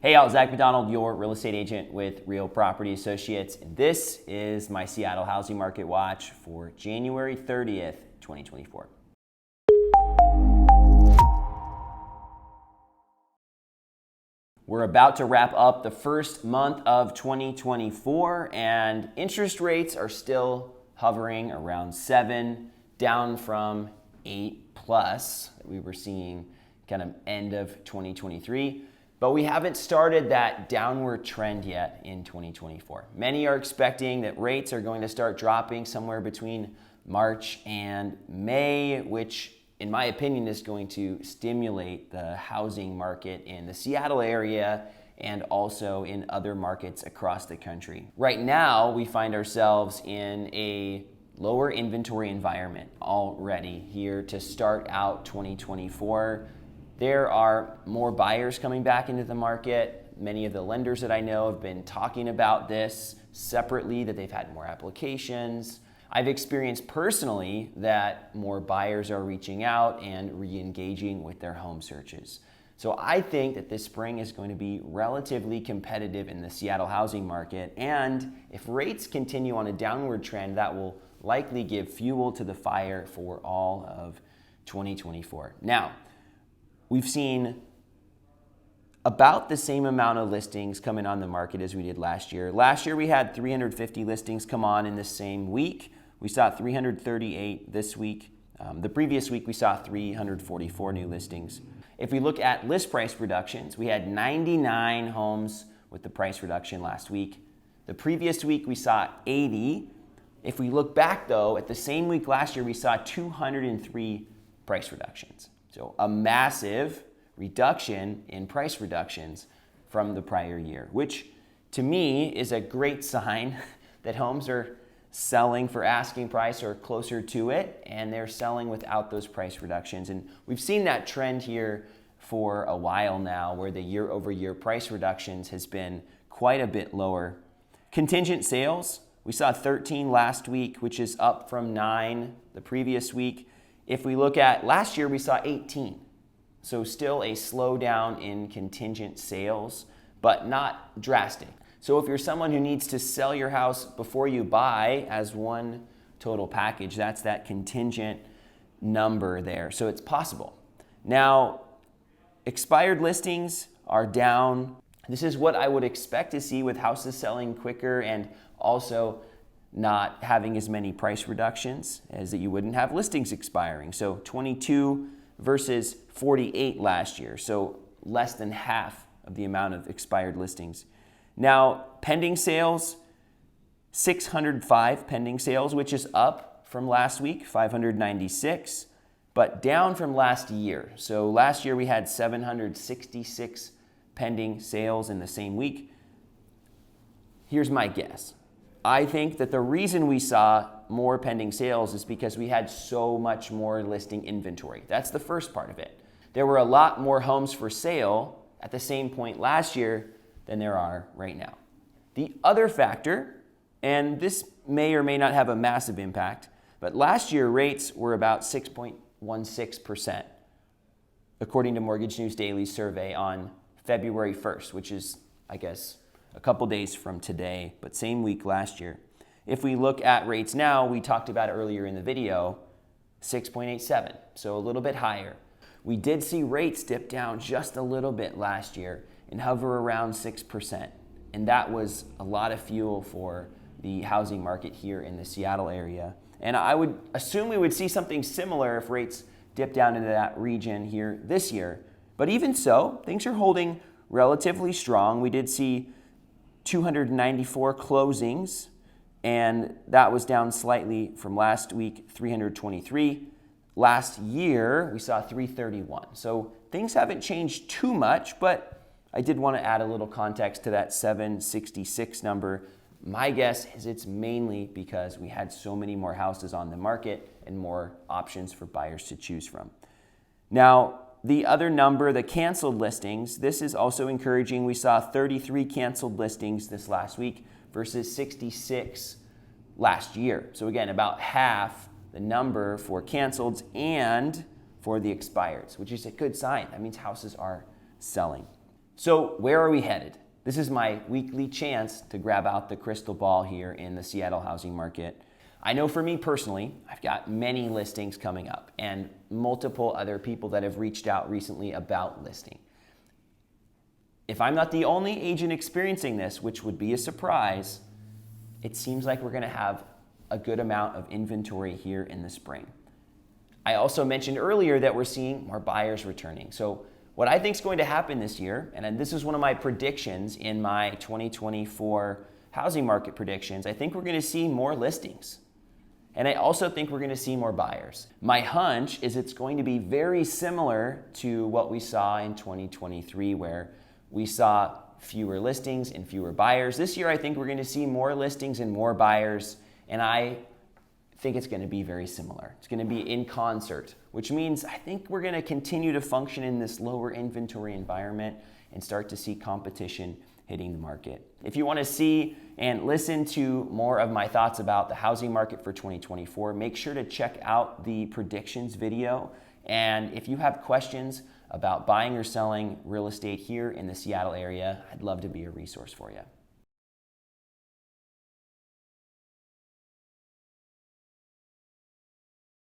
Hey, I'm Zach McDonald, your real estate agent with Real Property Associates. And this is my Seattle housing market watch for January 30th, 2024. We're about to wrap up the first month of 2024, and interest rates are still hovering around 7, down from 8 plus that we were seeing kind of end of 2023. But we haven't started that downward trend yet in 2024. Many are expecting that rates are going to start dropping somewhere between March and May, which in my opinion is going to stimulate the housing market in the Seattle area and also in other markets across the country. Right now, we find ourselves in a lower inventory environment already here to start out 2024. There are more buyers coming back into the market. Many of the lenders that I know have been talking about this separately, that they've had more applications. I've experienced personally that more buyers are reaching out and re-engaging with their home searches. So I think that this spring is going to be relatively competitive in the Seattle housing market. And if rates continue on a downward trend, that will likely give fuel to the fire for all of 2024. Now, we've seen about the same amount of listings coming on the market as we did last year. Last year, we had 350 listings come on in the same week. We saw 338 this week. The previous week, we saw 344 new listings. If we look at list price reductions, we had 99 homes with the price reduction last week. The previous week, we saw 80. If we look back, though, at the same week last year, we saw 203 price reductions. So a massive reduction in price reductions from the prior year, which to me is a great sign that homes are selling for asking price or closer to it, and they're selling without those price reductions. And we've seen that trend here for a while now, where the year-over-year price reductions has been quite a bit lower. Contingent sales, we saw 13 last week, which is up from 9 the previous week. If we look at last year, we saw 18. So still a slowdown in contingent sales, but not drastic. So if you're someone who needs to sell your house before you buy as one total package, that's that contingent number there. So it's possible. Now, expired listings are down. This is what I would expect to see with houses selling quicker and also not having as many price reductions as that you wouldn't have listings expiring. So 22 versus 48 last year. So less than half of the amount of expired listings. Now, pending sales, 605 pending sales, which is up from last week, 596, but down from last year. So last year we had 766 pending sales in the same week. Here's my guess. I think that the reason we saw more pending sales is because we had so much more listing inventory. That's the first part of it. There were a lot more homes for sale at the same point last year than there are right now. The other factor, and this may or may not have a massive impact, but last year rates were about 6.16%, according to Mortgage News Daily's survey on February 1st, which is, I guess, a couple days from today, but same week last year. If we look at rates now, we talked about it earlier in the video, 6.87, so a little bit higher. We did see rates dip down just a little bit last year and hover around 6%, and that was a lot of fuel for the housing market here in the Seattle area. And I would assume we would see something similar if rates dip down into that region here this year. But even so, things are holding relatively strong. We did see 294 closings, and that was down slightly from last week, 323. Last year, we saw 331. So things haven't changed too much, but I did want to add a little context to that 766 number. My guess is it's mainly because we had so many more houses on the market and more options for buyers to choose from. Now, the other number, the canceled listings, this is also encouraging. We saw 33 canceled listings this last week versus 66 last year. So again, about half the number for canceleds and for the expireds, which is a good sign. That means houses are selling. So where are we headed? This is my weekly chance to grab out the crystal ball here in the Seattle housing market. I know for me personally, I've got many listings coming up and multiple other people that have reached out recently about listing. If I'm not the only agent experiencing this, which would be a surprise, it seems like we're going to have a good amount of inventory here in the spring. I also mentioned earlier that we're seeing more buyers returning. So what I think is going to happen this year, and this is one of my predictions in my 2024 housing market predictions, I think we're going to see more listings. And I also think we're going to see more buyers. My hunch is it's going to be very similar to what we saw in 2023, where we saw fewer listings and fewer buyers. This year, I think we're going to see more listings and more buyers, and I think it's going to be very similar. It's going to be in concert, which means I think we're going to continue to function in this lower inventory environment and start to see competition hitting the market. If you want to see and listen to more of my thoughts about the housing market for 2024, make sure to check out the predictions video. And if you have questions about buying or selling real estate here in the Seattle area, I'd love to be a resource for you.